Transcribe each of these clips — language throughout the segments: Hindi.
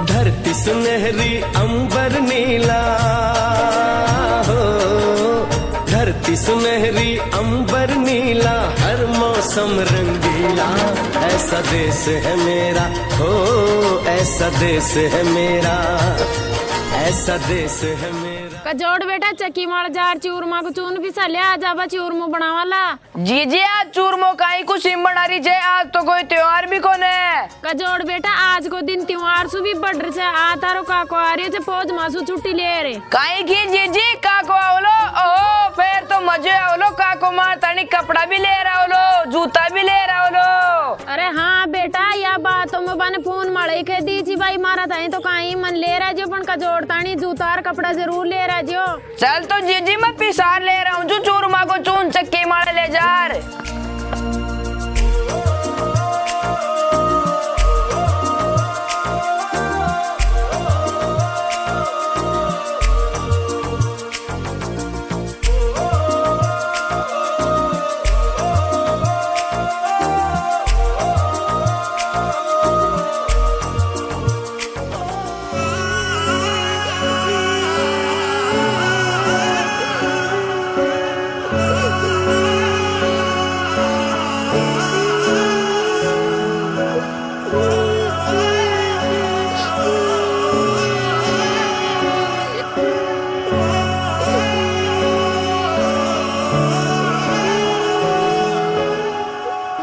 धरती सुनहरी अंबर नीला हो, धरती सुनहरी अंबर नीला, हर मौसम रंगीला। ऐसा देश है मेरा हो, ऐसा देश है मेरा, ऐसा देश है मेरा। कजोड़ बेटा चक्की मार जार चूरमा को चून भी साले आ जाबा चूरमो बनावाला। जी आज चूरमो काई को सिम बना रही है, आज तो कोई त्योहार भी कोन है। कजोड़ बेटा आज को दिन त्योहार सु भी बढ़ रहे आ तारो काको आ रही है पोज मासु छुट्टी ले रे काई की जी काको आवलो। ओहो फिर तो मजे आवलो, काको मार तनी कपड़ा भी ले रहा होलो, जूता भी ले रहा होलो। अरे हाँ बेटा या बातों में बने फोन मारे के दी थी भाई मारा था तो काई मन ले रहा जो पण कजोड़ तानी जूता और कपड़ा जरूर ले रहा जो। चल तो जी मैं पिसार ले रहा हूँ जो चूरमा को चून चक्की मारे ले जार।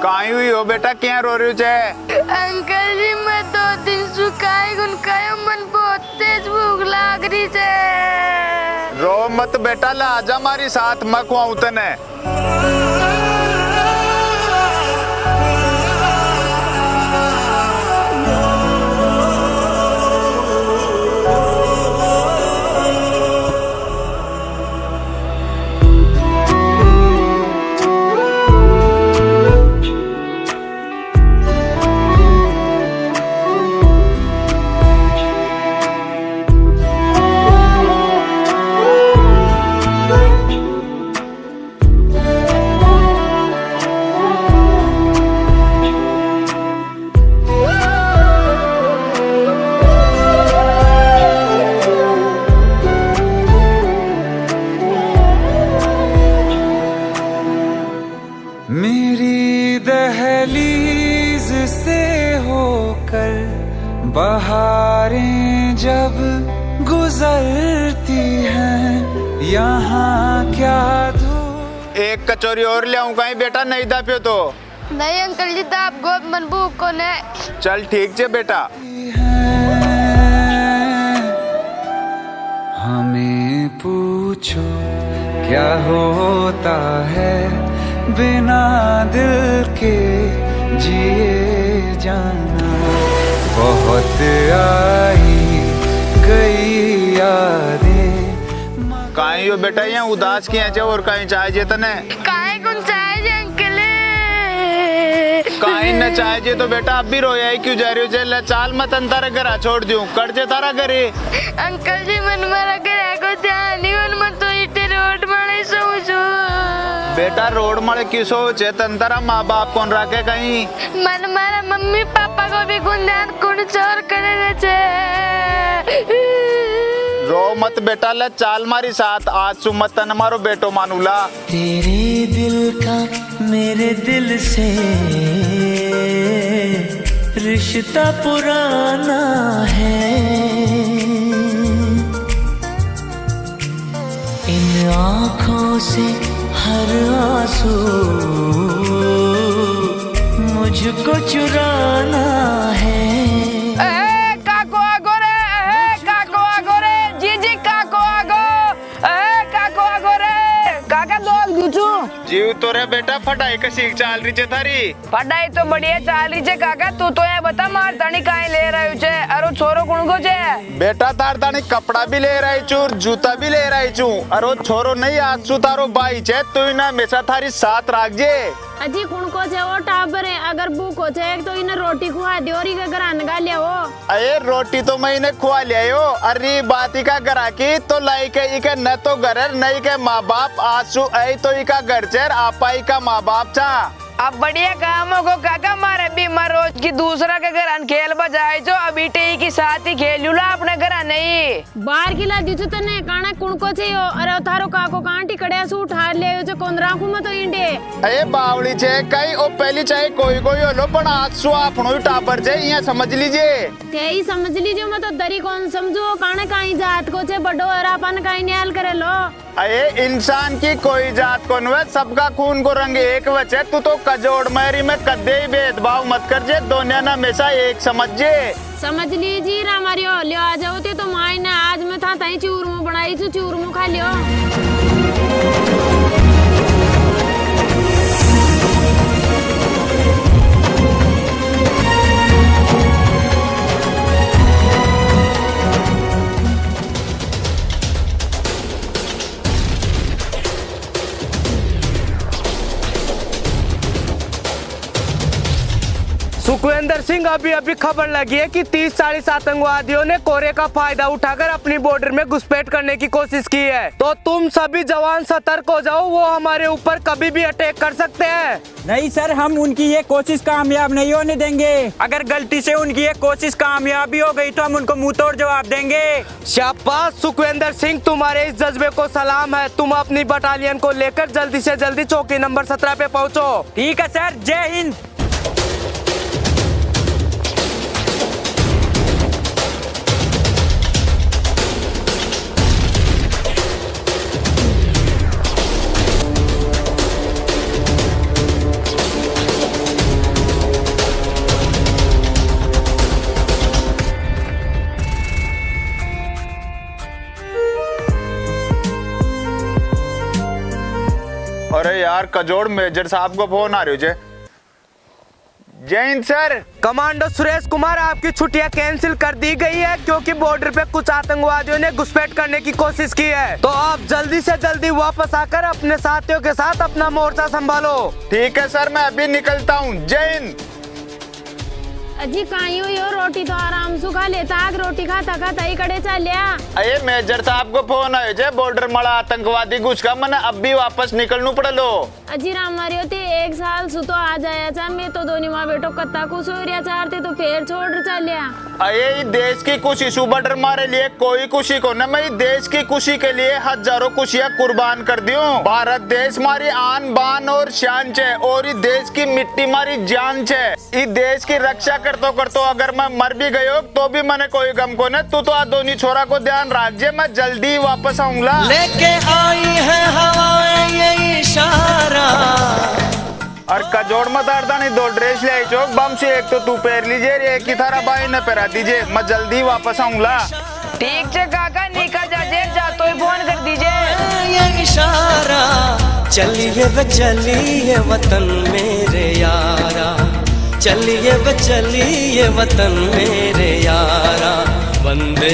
काई हुई हो बेटा, क्या रो रही हो? अंकल जी मैं 2 दिन सुखाई गुनकायो, मन बहुत तेज भूख लाग रही है। रो मत बेटा, ला आजा हमारी साथ, मैं खुआऊं तने। मेरी दहलीज से होकर बहारें जब गुजरती हैं, यहाँ क्या धूप। एक कचौरी और ले आऊं कहीं बेटा, नहीं दा पियो तो। नहीं अंकल जी तो आप बहुत मन भूख को ने। चल ठीक है बेटा। हमें पूछो क्या होता है बिना दिल के जिए जाना, बहुत आई गई यादें। कहीं हो बेटा, यहाँ उदास किया जा और कहीं चाहे जे तने। काहे कुन चाहे जे अंकल, कहीं न चाहे जे तो बेटा अब भी रोया ही क्यों जा रही हो? चल चाल मत अंतारा घर छोड़ दूं, कर जे तारा घरे। अंकल जी मन मारा घर को ध्यान नहीं, मन मत तो इटे रोड मारे सोचो। बेटा रोड मारे क्यों सोचे, तंतरा माँ बाप कौन रखे कहीं? मन मारा मम्मी पापा को भी गुंजान कुछ चोर करे छे। रो मत बेटा, ले चाल मारी साथ, आज सुमत तन मारो बेटो मानूला। तेरे दिल का मेरे दिल से रिश्ता पुराना है, इन आँखों से हर आंसू मुझको चुराना है। काको आगो रे, काको आगो रे, जी काको आगो, काको आगो रे, काका दोग दूचू। जीव तो रे बेटा, फटाई कसी चाल रही है थारी। पढ़ाई तो बढ़िया चाल रही है काका, तू तो ये बता मार तनी काहे ले रहे हो छे? अरे छोरो कुण को छे? बेटा तार तानी कपड़ा भी ले रही चू जूता भी ले रही चू। और वो छोरो नहीं आज चू तारो भाई छे तू ना हमेशा थारी साथ राख जे। अजी कुण को छे वो टाबर है, अगर भूख हो जाए तो इन्हें रोटी खुआ दे और इनका घर अनगा ले वो। अरे रोटी तो मैं इन्हें खुआ ले आयो। अरे बात का घरा की तो लाई के इके न तो घर नहीं के माँ बाप आंसू आई तो इका घर चेर आपा का माँ बाप चा। अब बढ़िया काम को काका मारे भी मर रोज की दूसरा के घर खेल बजाए जो अभी टे की साथ ही खेल ला अपने घर नहीं बाहर की ला दीजो तने काना कुण को छे यो। अरे थारो काको कां टिकड़े सु उठा ले जो कोंदरा को मत इंडे। अरे बावली छे कई ओ पहली चाहे कोई होलो पण आंसू आपनो टापर छे ये समझ लीजिए। ते ही समझ लीजिए मत दरी कौन समझो काने काई जात को छे बड़ो अरापन काई न्याल करे लो। अरे इंसान की कोई जात को न सबका खून को रंग एक वचे तू तो कजोड़ मेरी में कदे ही भेदभाव मत कर जे दोनों ना हमेशा एक समझ जे। समझ लीजिए रामारियो लियो आ जाओ ते तो माई ने आज मैं था ताई चूरमू बनाई छु चूरमू खा लियो। सुखविंदर सिंह अभी अभी खबर लगी है कि 30-40 आतंकवादियों ने कोरे का फायदा उठाकर अपनी बॉर्डर में घुसपैठ करने की कोशिश की है। तो तुम सभी जवान सतर्क हो जाओ, वो हमारे ऊपर कभी भी अटैक कर सकते हैं। नहीं सर, हम उनकी ये कोशिश कामयाब नहीं होने देंगे। अगर गलती से उनकी ये कोशिश कामयाबी हो गई तो हम उनको मुंह तोड़ जवाब देंगे। शाबाश सुखविंदर सिंह, तुम्हारे इस जज्बे को सलाम है। तुम अपनी बटालियन को लेकर जल्दी से जल्दी चौकी नंबर 17 पे पहुँचो। ठीक है सर, जय हिंद। अरे यार कजोड़ मेजर साहब को फोन आ रही है। जय हिंद सर। कमांडो सुरेश कुमार, आपकी छुट्टियां कैंसिल कर दी गई है क्योंकि बॉर्डर पे कुछ आतंकवादियों ने घुसपैठ करने की कोशिश की है। तो आप जल्दी से जल्दी वापस आकर अपने साथियों के साथ अपना मोर्चा संभालो। ठीक है सर, मैं अभी निकलता हूँ। जय हिंद। अजी काइयो यो रोटी तो आराम से खा लेता आग रोटी खाता खाता ही कड़े चलिया। अरे मेजर साहब को फोन आयो जे बॉर्डर मड़ा आतंकवादी घुस का मन अब भी वापस निकलनू पड़लो। अजी राम मारियो ते 1 साल सु तो आ जाया चा मैं तो दोनी माँ बेटो कत्ता को सोरिया चारते तो फिर छोड़ चलिया। अरे देश की खुशी सु बॉर्डर मारे लिए कोई खुशी को न, मैं देश की खुशी के लिए हजारों खुशियाँ कुर्बान कर दी हूँ। भारत देश मारी आन बान और शान छे और इस देश की मिट्टी मारी जान छे। इस देश की रक्षा करतो अगर मैं मर भी गयो तो भी मैंने कोई गम को न। तू तो आ दोनी छोरा को ध्यान रखजे, मैं जल्दी वापस आऊंगा। लेके आई है हवाएं ये इशारा। और कजोड़ मत आड़ता नहीं, 2 ड्रेस ले आई चौक बम से, एक तो तू पहन लीजिए एक की थारा भाई ने पहरा दीजिए। मैं जल्दी वापस आऊंगा। ठीक है काका, निकल जा तो ही फोन कर दीजिए। ये इशारा चलिए वे चलिए वतन मेरे यारा, चलिए वे चलिए वतन मेरे यारा, वंदे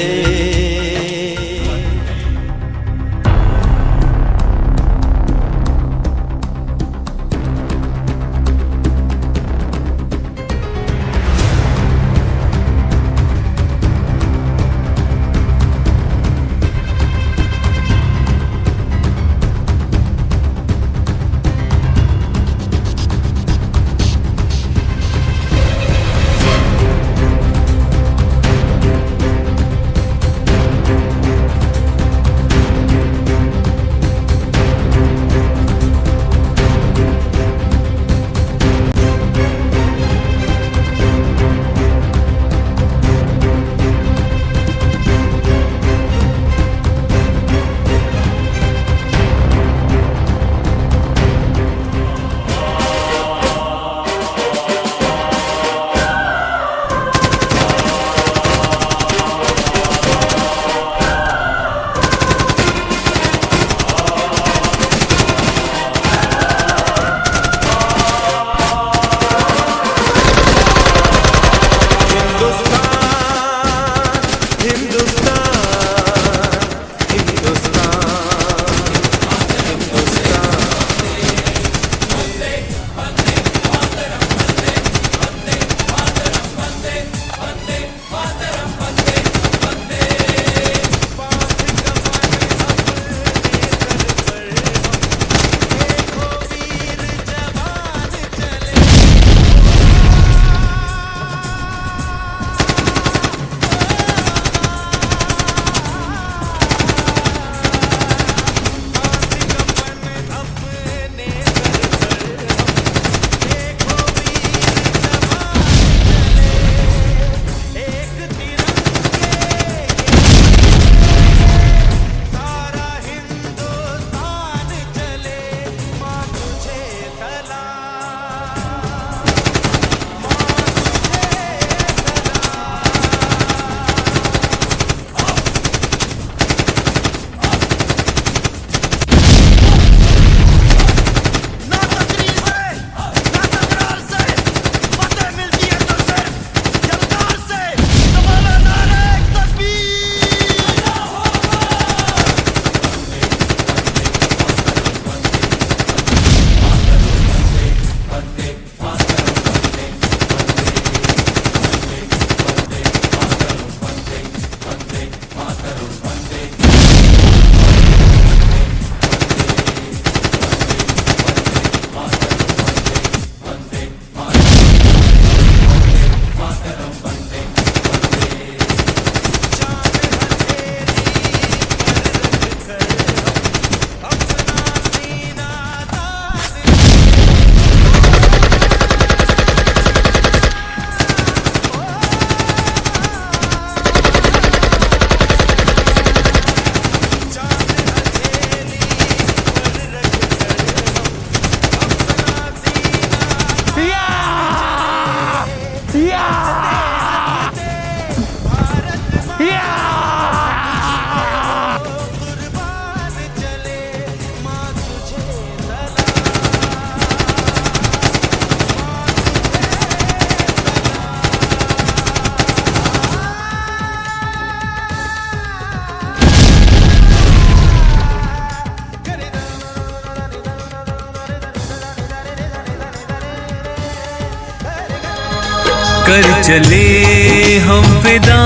कर चले हम फिदा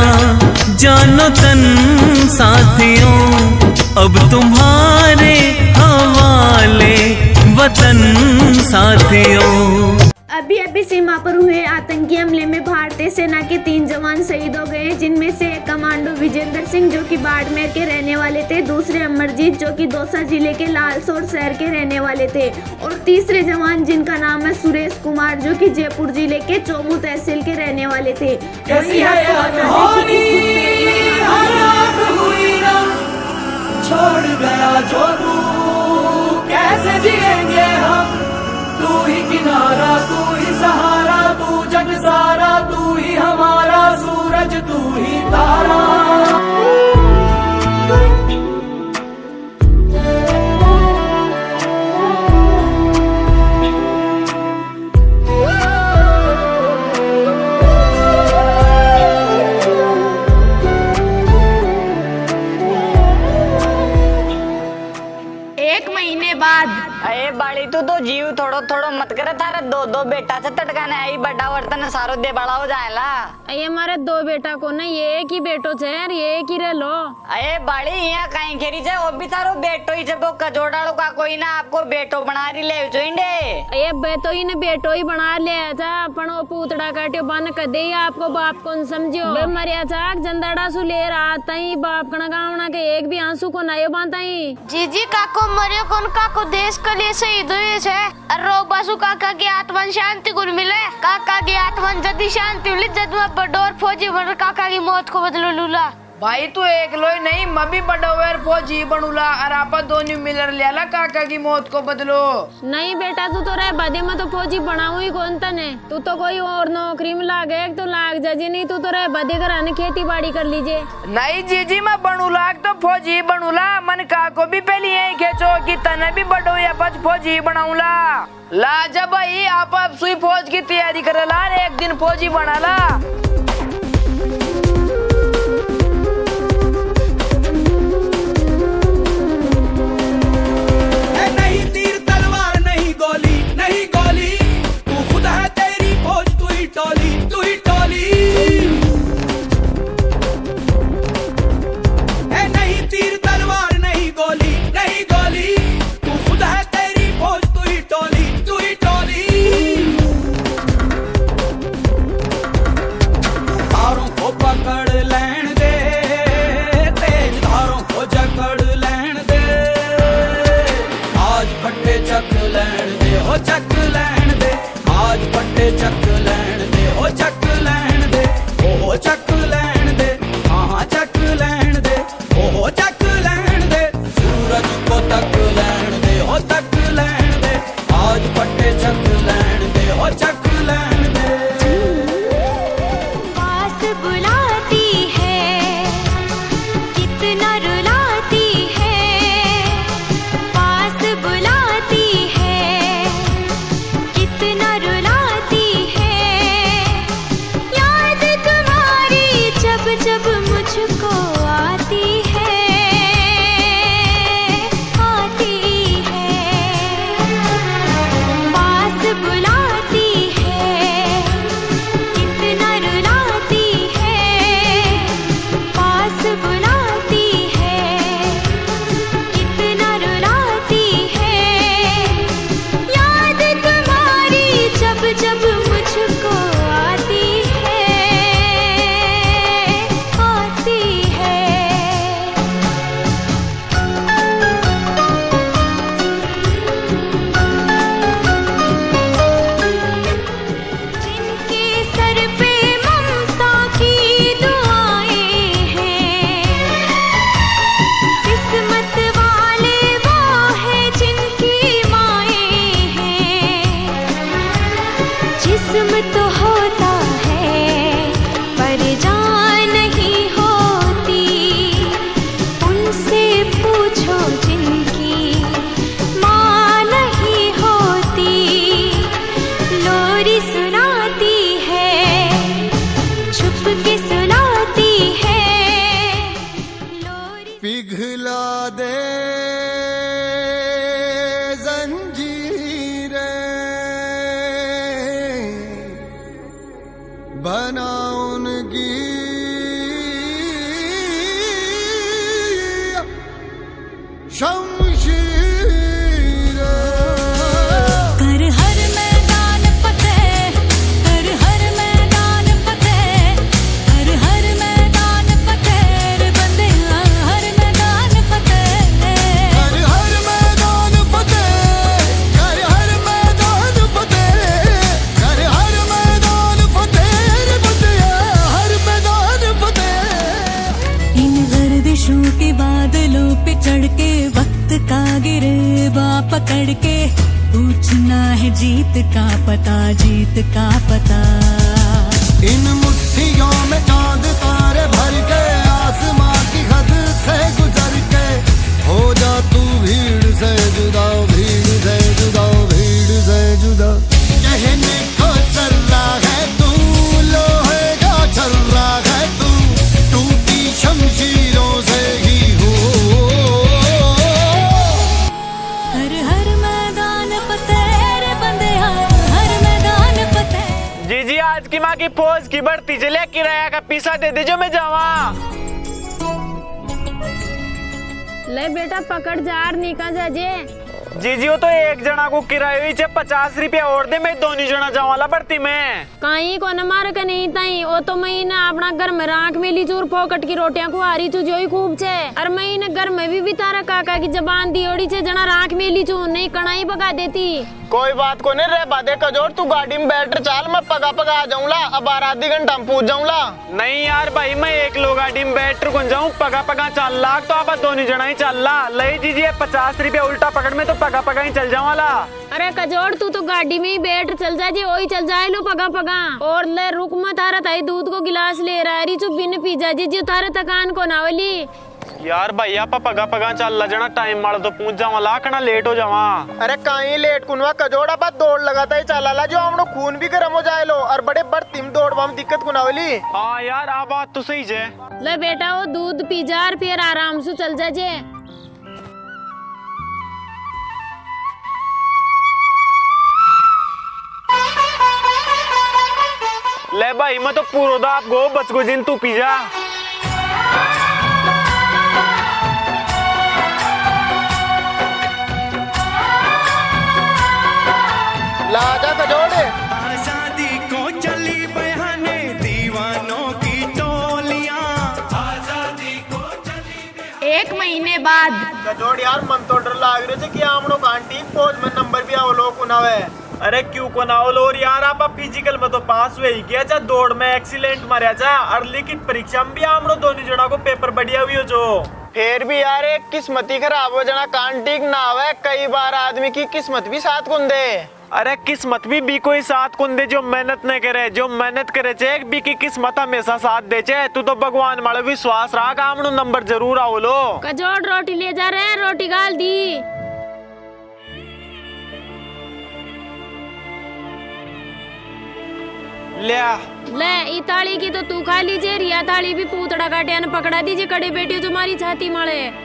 जानो तन साथियों, अब तुम्हारे हवाले वतन साथियों। अभी अभी सीमा पर हुए आतंकी हमले में भारतीय सेना के 3 जवान शहीद हो गए, जिनमें से एक कमांडो विजेंद्र सिंह जो कि बाड़मेर के रहने वाले थे, दूसरे अमरजीत जो कि दौसा जिले के लालसोट शहर के रहने वाले थे, और तीसरे जवान जिनका नाम है सुरेश कुमार जो कि जयपुर जिले के चोमू तहसील के रहने वाले थे। छोड़ गया जो तू, कैसे जिएंगे हम, तू ही किनारा, तू ही सहारा, तू जग सारा, तू ही हमारा सूरज, तू ही तारा। एक महीने बाद अरे बाड़ी तू तो जीव थोड़ो थोड़ो मत करे, थारा 2 बेटा से तड़काने आई बड़ा वर्तन सारो दे बड़ा हो जाएला। ये हमारे 2 बेटा को ना, ये एक ही बेटो छे, ये एक ही रह लो। अरे बाड़ी यहाँ कहीं खेरी छे, वो भी तारो बेटो ही छे, वो कजोड़ाड़ो का कोई ना आपको बेटो बना रही ले जोइंडे। ये बेटो ही ने बेटो ही बना लिया था, अपन वो पूतड़ा काटियो बन कर दे आपको बाप को समझियो। बे मरिया चाक जंदाड़ा सु ले रहा तई बाप कणा गावना के एक भी आंसू को नायो बांताई। जीजी काको मरियो कौन काको देश के लिए शहीद हुए छे, रो बासु काका की आत्मा शांति गुण मिले, काका की आत्मा जदी शांति मिली जद में बडोर फौजी बन काका की मौत को बदलो लूला। भाई तू एक लोई नहीं, मैं भी बडोर फौजी बनूला और आपा दोनों मिलर लियाला काका की मौत को बदलो। नहीं बेटा तू तो रह बदे में तो फौजी बनाऊ ही कौन तने, तू तो कोई और नौकरी में लागे तो लाग जाजी, नहीं तू तो रह बदे घराने खेती बाड़ी कर लीजिए। नहीं जीजी मैं बनूला तो फौजी बनूला, मन काको भी पहले यही खेचो कि तने भी बडो या पच फौजी बनाऊला। ला जब भाई आप सुई फौज की तैयारी करे ला, एक दिन फौजी बनाला। आती है दे जंजीरें, बना उनकी के बादलों पे चढ़ के वक्त का गिरेबा पकड़ के पूछना है जीत का पता, जीत का पता। इन मुट्ठियों में चांद तारे भर के आसमां की हद से गुजर के हो जा तू भीड़ से जुदा, भीड़ से जुदा, भीड़ से जुदा। कहने को चल रहा है तू, लोहे का चल रहा है तू, टूटी शमशीरों से ही हो। हर हर मैदान फतेह रे बंदे, हर मैदान फतेह। जी आज की माँ की फौज की बढ़ती चले, किराया का पैसा दे दीजिए मैं जावा। ले बेटा पकड़ जार निका जाजे। जी वो तो एक जना को किराया 50 रुपया और दे, मैं दोनों जना जावाला बढ़ती में कहीं को न मार के नहीं ताई। वो तो महीना अपना घर में राख में ली चूर फोकट की रोटियां को हारी चू जोई खूब छे। और महीने घर में भी तारा काका की जबान दी ओड़ी छे, जना राख में ली चू नहीं कढ़ाई पका देती। कोई बात को नहीं रे बादे कजोर, तू गाड़ी में बैठ चाल, मैं पका पका आ जाऊंगा। अब आधी घंटा में पूछ जाऊंगा। नहीं यार भाई, मैं एक लोग गाड़ी में बैठ कौन जाऊँ, पका पका चल ला तो आप दोनों जना ही चल ला। ले जी 50 रुपया उल्टा पकड़ में तो पका पका ही चल जाऊंगा। अरे कजोड़ तू तो गाड़ी में ही बैठ चल जा, वही चल जाए लो पगा पगा। और ले रुक मत, तारा ताई दूध को गिलास ले रहा है चुप बिन पी जा जी, तारे तकान को नावली। यार भैया पगा पगा चल ला जना, टाइम मार तो पूछ जावा लाखना लेट हो जावा। अरे कहीं लेट कुनवा कजोड़ा बात दौड़ लगाता ही चला ला, जो हमरो खून भी गर्म हो जाए लो। और बड़े बढ़तीम दौड़वा में दिक्कत कुनावली। हाँ यार आ बात तो सही है। ले बेटा वो दूध पी जा और फिर आराम से चल जा जे। ले भाई मैं तो पूरा दाप गो बच गो जिन तू पी जा। लाजा कजोड़े आजादी को चली बयाने दीवानों की टोलियां, आजादी को चली। एक महीने बाद कजोड़ यार मन तो डर लाग रहे थे कि हमनो कांटी फौज में नंबर भी आओ लोग कुनावे। अरे क्यों को ना और यार आप फिजिकल में तो पास हुए ही गया चा, दौड़ में एक्सीलेंट मारा चा, और लिखित परीक्षा में भी हमरो दोनों जना को पेपर बढ़िया हुई हो जो। फिर भी यार एक किस्मती खराब हो जाना कांटी ना आवे, कई बार आदमी की किस्मत भी साथ कुंदे। अरे किस्मत भी कोई साथ कुंदे जो मेहनत नहीं करे, जो मेहनत करे चे भी की किस्मत हमेशा साथ दे चे। तू तो भगवान मारे विश्वास रहा, हमनो नंबर जरूर आओ लो। कजोड़ रोटी ले जा रहे, रोटी गाल दी। ले ई थाली की तो तू खा लीजिए, रिया थाली भी पूतड़ा काटिया ने पकड़ा दीजिए, कड़े बेटी तुम्हारी छाती मारे।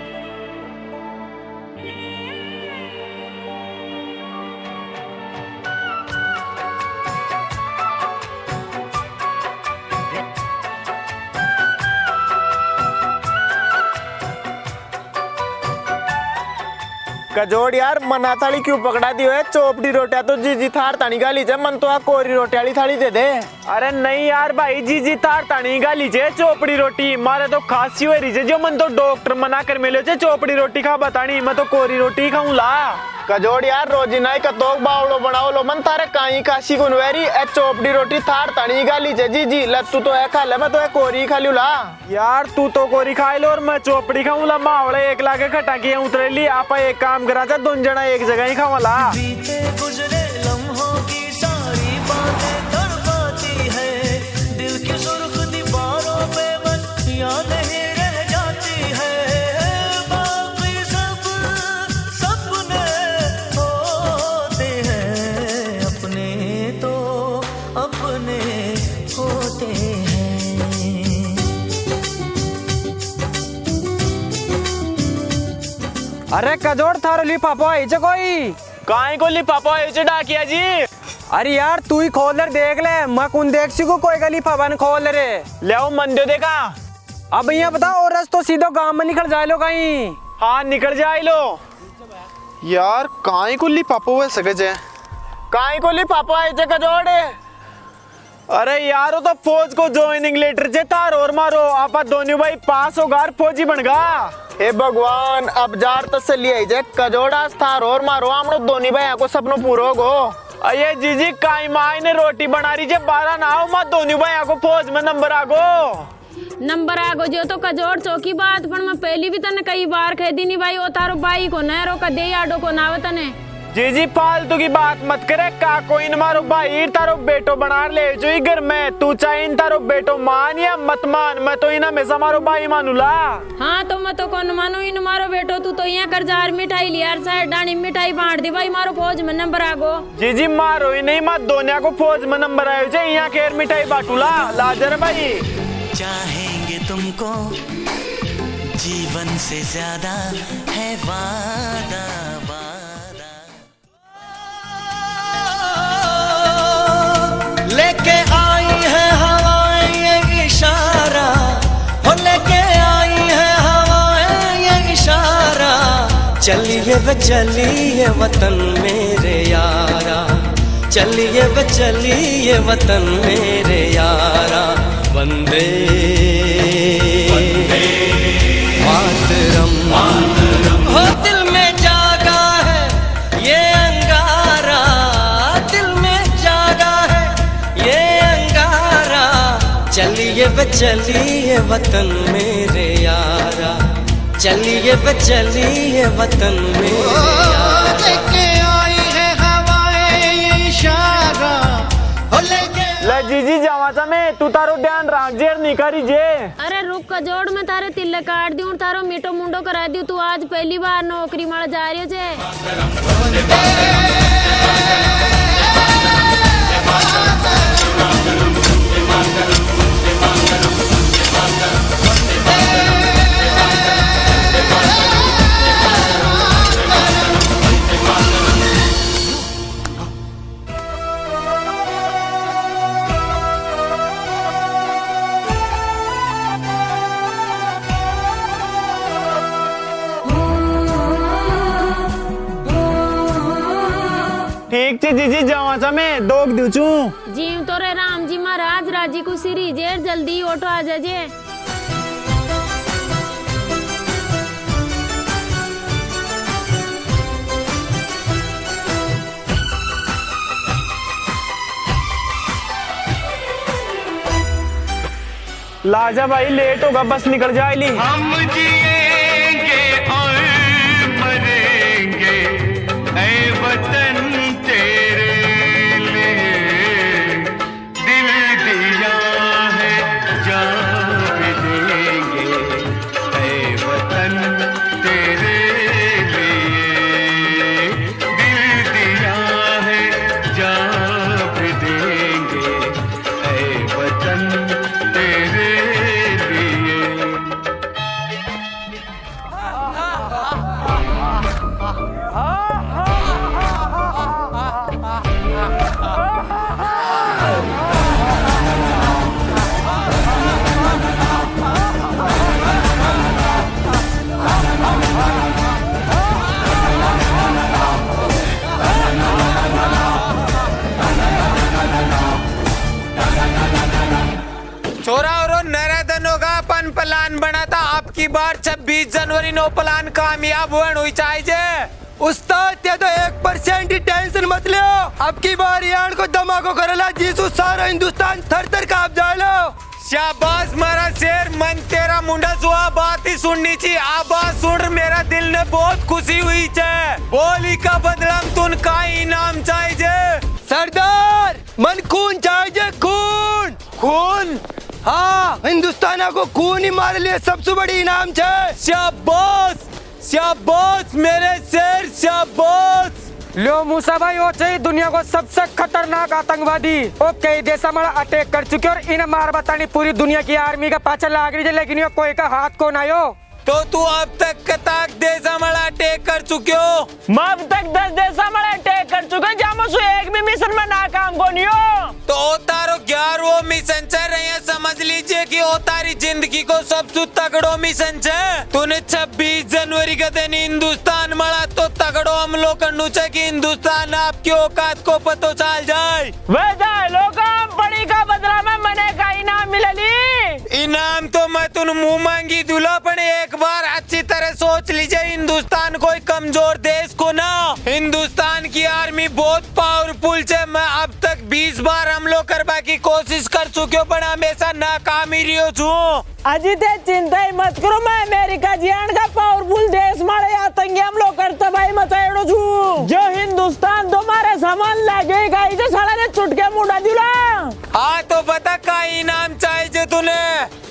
कजोड़ यार मना थाली क्यों पकड़ा दी है, चोपड़ी रोटियां तो जी थार तानी गाली जे, मन तो आ कोरी रोटी वाली थाली दे दे। अरे नहीं यार भाई जी थार तानी गाली जे, चोपड़ी रोटी मारे तो खांसी हो रही है, जो मन तो डॉक्टर मना कर मिले जे चोपड़ी रोटी खा बतानी, मैं तो कोरी रोटी खाऊं ला। कजोड़ यार रोजी ना कतोक बावड़ो बनाओ लो, मन तारे काई काशी कुनवेरी ए चोपड़ी रोटी थार तानी गाली जे जी लत्तू तो है खा ले, मैं तो है कोरी खा लू ला। यार तू तो कोरी खा लो और मैं चोपड़ी खाऊं ला, मावड़े एक लाके खटा के उतरेली। आप एक काम करा था, दोनों जना एक जगह ही खावा ला। बीते गुजरे लम्हों की सारी बातें तड़पाती है, दिल की सुर्ख दीवारों पे बस यादें ही रह जाती है। बाकी सब सपने होते हैं, अपने तो अपने होते हैं। अरे कजोड़ थारो लिफाफा है कोई काहे को लिफाफा है डाकिया जी? अरे यार तू ही खोल देख ले, मैं कौन देख सी को कोई का लिफाफा न खोल रे। ले मन दो देखा। अब यहाँ बताओ और तो सीधो गांव में निकल जाए लो कहीं। हाँ निकल जाए लो यार काहे को लिफाफा हुए सके जे? काहे को लिफाफा है कजोड़? अरे यार वो तो फौज को ज्वाइनिंग लेटर जे तार और मारो आप दोनों भाई पास हो गार फौजी बन गा। हे भगवान अब जार तसली जे कजोड़ा थार और मारो हमरो दोनों भाई को सपनो पूरो गो। अये जीजी काई माई ने रोटी बना रही जे 12 ना हो मत दोनों भाई को फौज में नंबर आगो जो तो कजोड़ चौकी बात पर मैं पहली भी तने कई बार कह दी नहीं भाई वो तारो भाई को नहरो का दे आडो को नाव तने। जी फालतू की बात मत करे का कोई न मारो भाई तारो बेटो बना ले जो घर में तू चाहे इन तारो बेटो मान या मत मान मैं तो इन हमेशा मारो भाई मानूला। हाँ तो मैं तो कौन मानो इन मारो बेटो तू तो यहाँ कर जार मिठाई लिया साइड डानी मिठाई बांट दी भाई मारो फौज में नंबर आगो। जी मारो ही नहीं मत दोनिया को फौज में नंबर आयो जे यहाँ खेर मिठाई बाटूला लाजर भाई। चाहेंगे तुमको जीवन से ज्यादा है वादा लेके आई है हवाएं ये इशारा हो लेके आई है हवाएं ये इशारा चलिए वे चलिए वतन मेरे यारा चलिए वे चलिए वतन मेरे यारा वंदे मातरम हो दिल में जागा है ये अंगारा दिल में जागा है ये अंगारा चलिए वे चलिए वतन मेरे यारा चलिए वे चलिए वतन मेरे यारा लेके आई है हवाएं ये इशारा हो लेके ले जीजी जावा में तू तारो ध्यान रख जेर नहीं करी जे। अरे रुक कजोड़ में तारे तिल्ले काट दूं तारो मीठो मुंडो करा दूं तू आज पहली बार नौकरी मार जा रही हो जे। ठीक छे जीजी जावा में दोग दूचू जीव तो रे राम जी महाराज राजी को सिरी जेर जल्दी ऑटो आ जाजे। लाजा भाई लेट होगा बस निकल जाएली। हम जिएंगे और मरेंगे ऐ वतन तेरे लिए दिल दिया है जान भी देंगे ऐ वतन तेरे लिए दिल दिया है जान भी देंगे ऐ वतन तेरे लिए। छोरा और नरेदनों का अपन प्लान बना था आपकी बार 26 जनवरी नो प्लान कामयाब हुई चाहिए। उस्ताद ते तो 1% ही टेंशन मत लो अब की बार यार को धमाको करला जीसू सारा हिंदुस्तान थर थर कांप जालो। शाबाश मारा शेर मन तेरा मुंडा जुआ बात ही सुननी चाहिए आवाज सुन मेरा दिल ने बहुत खुशी हुई है। बोली का बदलाम तुन का इनाम चाहिए सरदार मन खून चाहिए खून खून हाँ हिंदुस्तान को खून ही मारे लिए सबसे बड़ी इनाम है। शाबाश शाबाश मेरे शेर शाबाश। लो मूसा भाई वो चाहिए दुनिया को सबसे खतरनाक आतंकवादी वो कई देश में अटैक कर चुके और इन्हें मार बतानी पूरी दुनिया की आर्मी का पाछा लाग रही है लेकिन ये कोई का हाथ को ना हो तो तू अब तक कताक देश हमारा टेक कर चुके हो? मैं अब तक 10 देश हमारा टेक कर चुके जामो एक भी मिशन में नाकाम को नहीं हो। तो ओ तारो 11वां मिशन चल रहे हैं, समझ लीजिए कि ओ तारी जिंदगी को सबसे तगड़ो मिशन है। तूने 26 जनवरी के दिन हिंदुस्तान मरा तो तगड़ो हमलो करनु चाहिए कि हिंदुस्तान आपकी औकात को पतो चल जाए। वह जाए लोग बड़ी का बदला में मने का इनाम मिलेली। इनाम तो मैं तुम मुंह मांगी दूल्हा, पर एक बार अच्छी तरह सोच लीजिए, हिंदुस्तान कोई कमजोर देश को ना, हिंदुस्तान की आर्मी बहुत पावरफुल है। मैं अब तक 20 बार हमलो करवा की कोशिश कर चुके हो, पर हमेशा नाकामी रियो छू। अजित चिंता ही मत करो, मैं अमेरिका जियान का पावरफुल देश मारे आतंकी हमलो करता भाई मचाएड़ो छू। जो हिंदुस्तान तुम्हारे सामान लगेगा इसे साला ने चुटके मुड़ा दिला। हाँ तो बता का इनाम चाहिए तूने?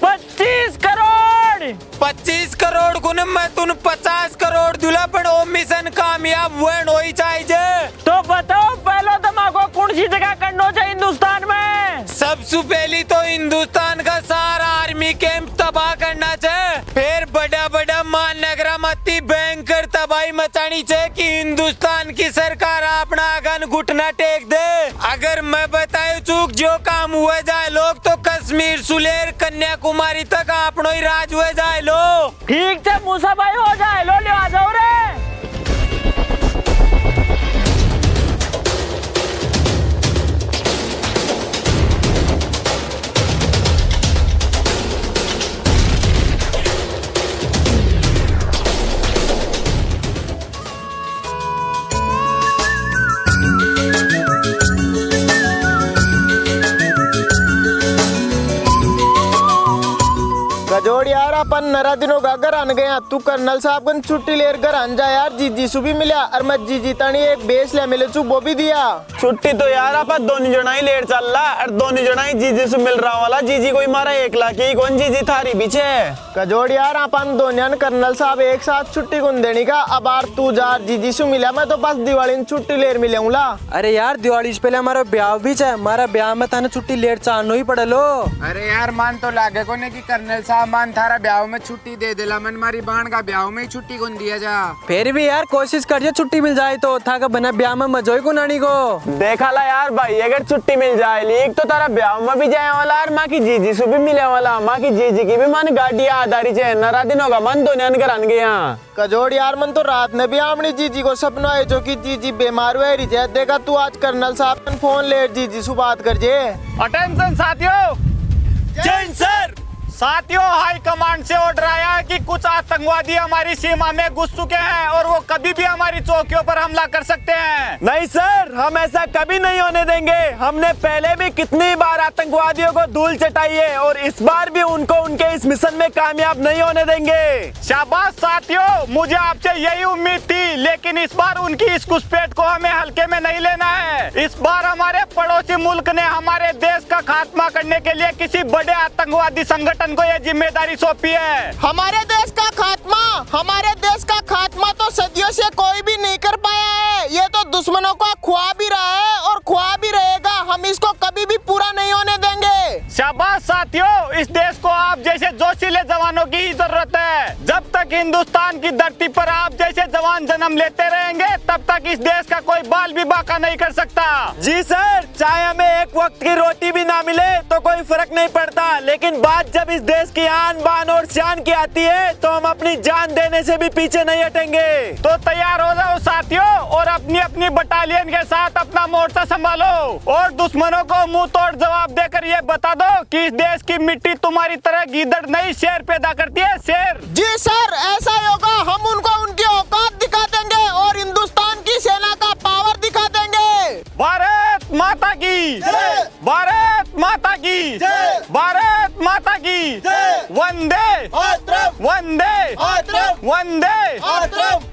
25 करोड़। 25 करोड़ को मैं तुन 50 करोड़ दूल्हा, पर ओ मिशन कामयाब हो ही चाहिए। तो बताओ पहले तुमको कौन सी जगह करना चाहिए हिंदुस्तान में? सबसे पहली तो हिंदुस्तान का सारा आर्मी कैंप तबाह करना चाहिए, फिर बड़ा बड़ा महानगरा मत्ती भयंकर तबाही मचानी चाहिए कि हिंदुस्तान की सरकार अपना आगन घुटना टेक दे। अगर मैं बताऊं चूक जो काम हुए जाए लोग, तो कश्मीर सुलेर कन्याकुमारी तक अपनो ही राज हुए जाए लो। ठीक है मूसा भाई हो जाए लो, ले आ जाओ रे। गजोड़ यार अपन नरा दिनों का घर आन गया, तू कर्नल साहब कन छुट्टी लेर घर आन जा यार। जीजी सु भी मिला और मैं जीजी तानी एक बेस ले मिले चू वो भी दिया। छुट्टी तो यार अपन दोनों जना ही लेट चल रहा और दोनों जना ही जीजी से मिल रहा वाला। जीजी कोई मारा 1 लाख की कौन जीजी थारी पीछे। गजोड़ यार अपन दोनों कर्नल साहब एक साथ छुट्टी कौन देनी का। अब आर तू जा जीजी सु मिला, मैं तो बस दिवाली में छुट्टी लेर मिलूंगा। अरे यार दिवाली से पहले हमारा ब्याह भी है, हमारा ब्याह में थाने छुट्टी लेट चाहनो ही पड़े लो। अरे यार मान तो लागे को ने की कर्नल साहब मान थारा ब्याह में छुट्टी दे देला, मन मारी बहन का ब्याह में ही छुट्टी कौन दिया जा। फिर भी यार कोशिश करिए छुट्टी मिल जाए तो था का बना ब्याह में मजोई को नानी को देखा ला यार भाई। अगर छुट्टी मिल जाए लीक तो तारा ब्याह में भी जाए वाला और माँ की जीजी से भी मिले वाला। माँ की जीजी की भी मन गाड़ी आधारी है, नरा दिन होगा मन दोनों घर आन गया। गजोड़ यार मन तो रात में भी अपनी जीजी को सपना है जो कि जीजी बीमार हुए रही। देखा तू आज कर्नल साहब फोन ले जीजी से बात कर जे। अटेंशन साथियों, जय सर। साथियों हाई कमांड से ऑर्डर आया कि कुछ आतंकवादी हमारी सीमा में घुस चुके हैं और वो कभी भी हमारी चौकियों पर हमला कर सकते हैं। नहीं सर, हम ऐसा कभी नहीं होने देंगे। हमने पहले भी कितनी बार आतंकवादियों को धूल चटाई है और इस बार भी उनको उनके इस मिशन में कामयाब नहीं होने देंगे। शाबाश साथियों, मुझे आपसे यही उम्मीद थी, लेकिन इस बार उनकी इस घुसपैठ को हमें हल्के में नहीं लेना है। इस बार हमारे पड़ोसी मुल्क ने हमारे देश का खात्मा करने के लिए किसी बड़े आतंकवादी संगठन को ये जिम्मेदारी सौंपी है। हमारे देश का खात्मा तो सदियों से कोई भी नहीं कर पाया है। ये तो दुश्मनों को ख्वाब भी रहा है और ख्वाब भी रहेगा। हम इसको कभी भी पूरा नहीं होने देंगे। शाबाश साथियों, इस देश को आप जैसे जोशीले जवानों की जरूरत है। जब तक हिंदुस्तान की धरती पर आप जैसे जवान जन्म लेते रहेंगे तब तक इस देश का कोई बाल भी बाका नहीं कर सकता। जी सर, चाहे हमें एक वक्त की रोटी भी ना मिले तो कोई फर्क नहीं पड़ता, लेकिन बात जब इस देश की आन बान और शान की आती है तो हम अपनी जान देने से भी पीछे नहीं हटेंगे। तो तैयार हो जाओ साथियों और अपनी अपनी बटालियन के साथ अपना मोर्चा संभालो और दुश्मनों को मुंह तोड़ जवाब देकर ये बता दो कि इस देश की मिट्टी तुम्हारी तरह गीदड़ नहीं शेर पैदा करती है, शेर। जी सर, ऐसा ही होगा। हम उनको उनकी औकात दिखा देंगे और हिंदुस्तान की सेना का पावर दिखा देंगे। भारत माता की जय, भारत माता की जय, भारत माता की जय। वंदे मातरम, वंदे मातरम, वंदे मातरम।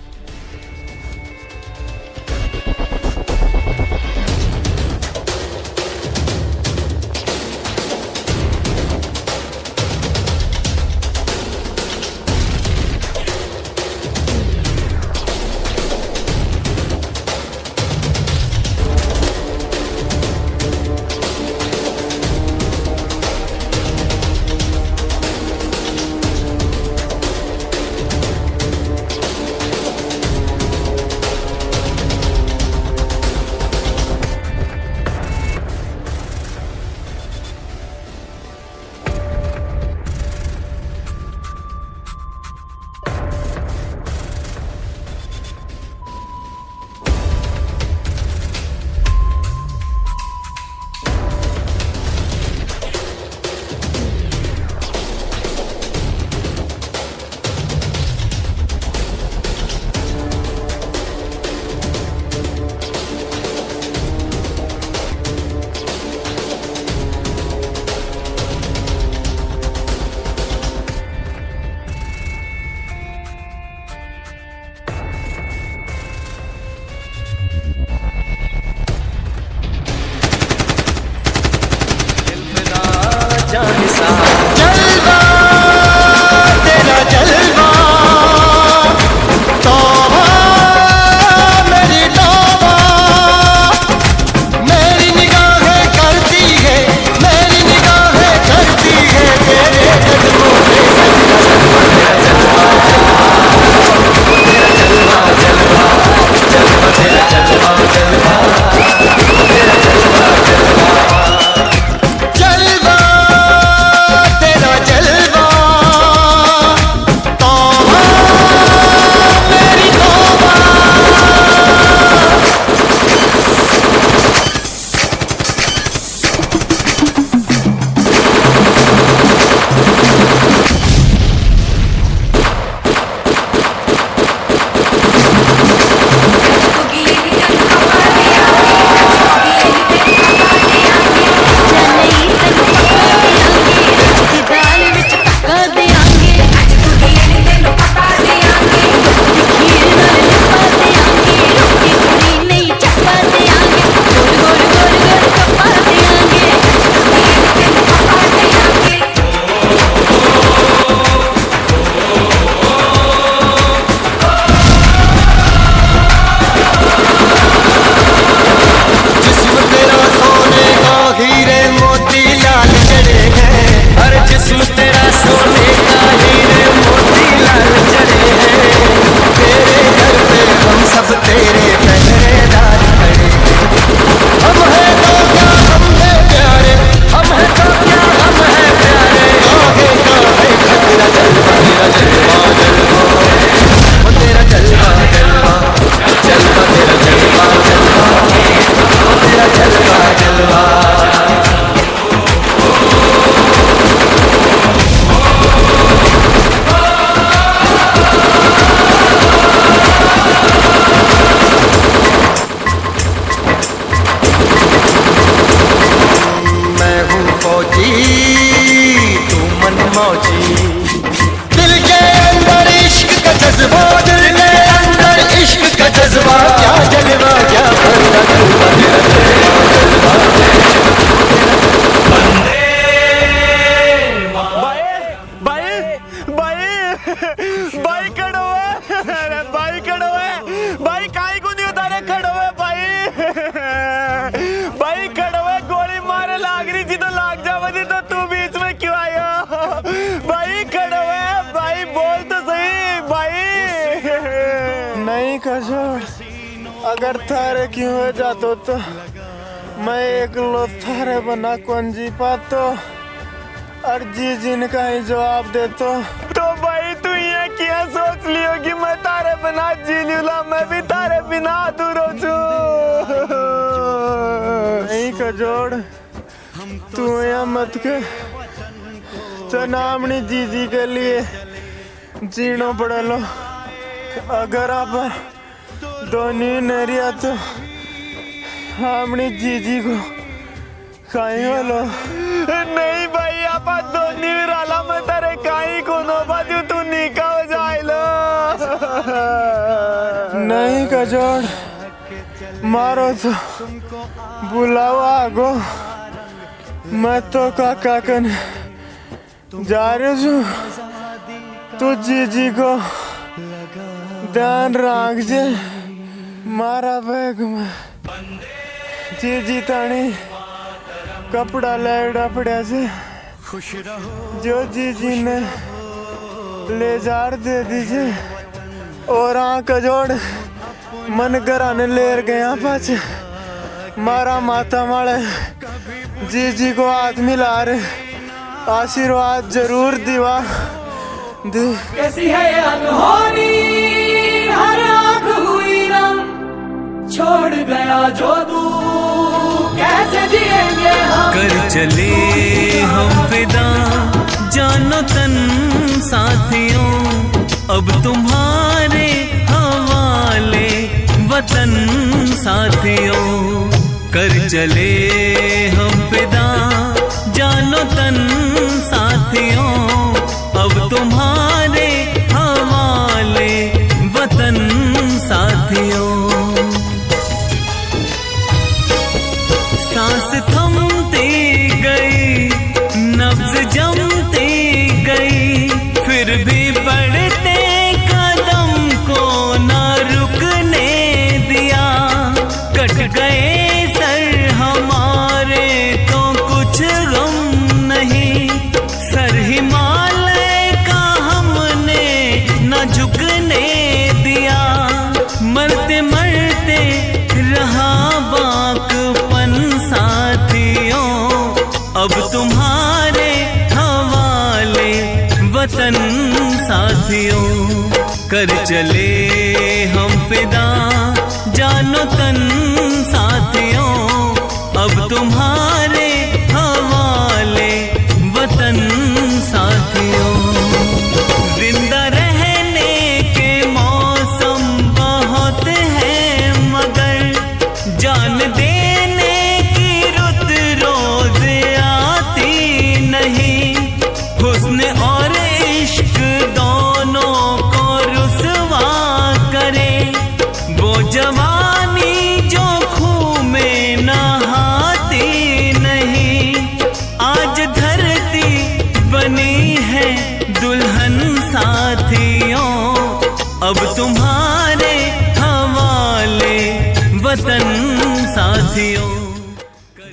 भाई खड़ो है, अरे भाई खड़ो है, भाई काई को नहीं उतारे, खड़ो है भाई, भाई खड़ो है, गोली मारे लाग रही थी तो लाग जावे तो तू बीच में क्यों आया? भाई खड़ो है, भाई बोल तो सही भाई। नहीं कसो, अगर थारे क्यों हो जातो तो मैं एक लो थारे बना कौन जी पातो और जी जिनका ही जवाब देतो। तो भाई तू ये क्या सोच लियो कि मैं तारे बिना जी लूला, मैं भी तारे बिना अधूरो छू। नहीं का जोड़ तू या मत के तो नामनी जीजी के लिए जीनो पड़े लो। अगर आप दोनों नरिया तो हमनी जीजी को काई वालो। नहीं भाई आप दोनों राला मैं तारे काई को नो बाजू तू निका हो जाए लो। नहीं का जोड़ मारो तो बुलाओ आगो, मैं तो काका कन जा रही हूँ। तू जीजी को ध्यान रख जे, मारा बैग में जीजी तानी कपड़ा लेड़ा पड़ा से जो जीजी ने ले जार दे दीजिए। और आँख जोड़ मन घराने लेर गया पाछे, मारा माता माले जीजी को हाथ मिला रहे, आशीर्वाद जरूर दिवा दे। कैसी है ये अनहोनी, हर आँख हुई नम, छोड़ गया जो तू कैसे जिएंगे हम। कर चले हम फिदा जानो तन साथियों, अब तुम्हारे हवाले वतन साथियों। कर चले हम फिदा जानो तन साथियों, अब तुम्हारे हवाले वतन साथियों। सांस थमती गई, नब्ज जमती गई, फिर भी बढ़ते कदम को ना रुकने दिया। कट गए सर हमारे तो कुछ गम नहीं, सर हिमालय का हमने न झुकने दिया। मरते मरते रहा बाकपन साथियों, अब तुम्हारे हवाले वतन साथियों। कर चले हम फिदा जानो तन साथियों, अब तुम्हारे हवाले वतन साथियों। जिंदा रहने के मौसम बहुत हैं मगर जान देने की रुत रोज आती नहीं। हुस्न और इश्क दोनों को रुसवा करे, वो जवानी जो खून में नहाती नहीं। आज धरती बनी है दुल्हन साथियों, अब तुम्हारे हवाले वतन साथियों।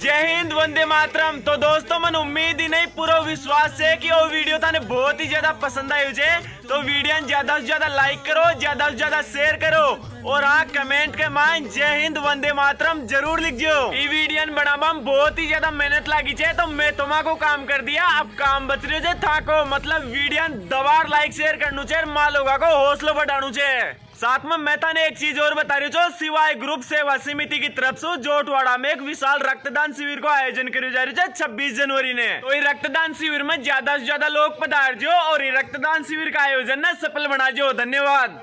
जय हिंद, वंदे मातरम। तो दोस्तों मन उम्मीद ही नहीं पूरा विश्वास है कि वो वीडियो थाने बहुत ही ज्यादा पसंद आई मुझे। तो वीडियो ज्यादा से ज्यादा लाइक करो, ज्यादा से ज्यादा शेयर करो और हाँ कमेंट के मान जय हिंद वंदे मातरम जरूर लिखजो। ये वीडियो बनावा बहुत ही ज्यादा मेहनत लगी है तो मैं तुम्हारा काम कर दिया, अब काम बच रहे थे था को मतलब वीडियो दबार लाइक शेयर करनू चाहिए, माँ लोगों को हौसला बढ़ानू चाहिए। साथ में मैं थाने एक चीज और बता रही हूँ, सिवाय ग्रुप सेवा समिति की तरफ से जोटवाड़ा में एक विशाल रक्तदान शिविर को आयोजन करी जा रही है 26 जनवरी ने। तो ये रक्तदान शिविर में ज्यादा से ज्यादा लोग पधार जो और ये रक्तदान शिविर का आयोजन न सफल बना जो। धन्यवाद।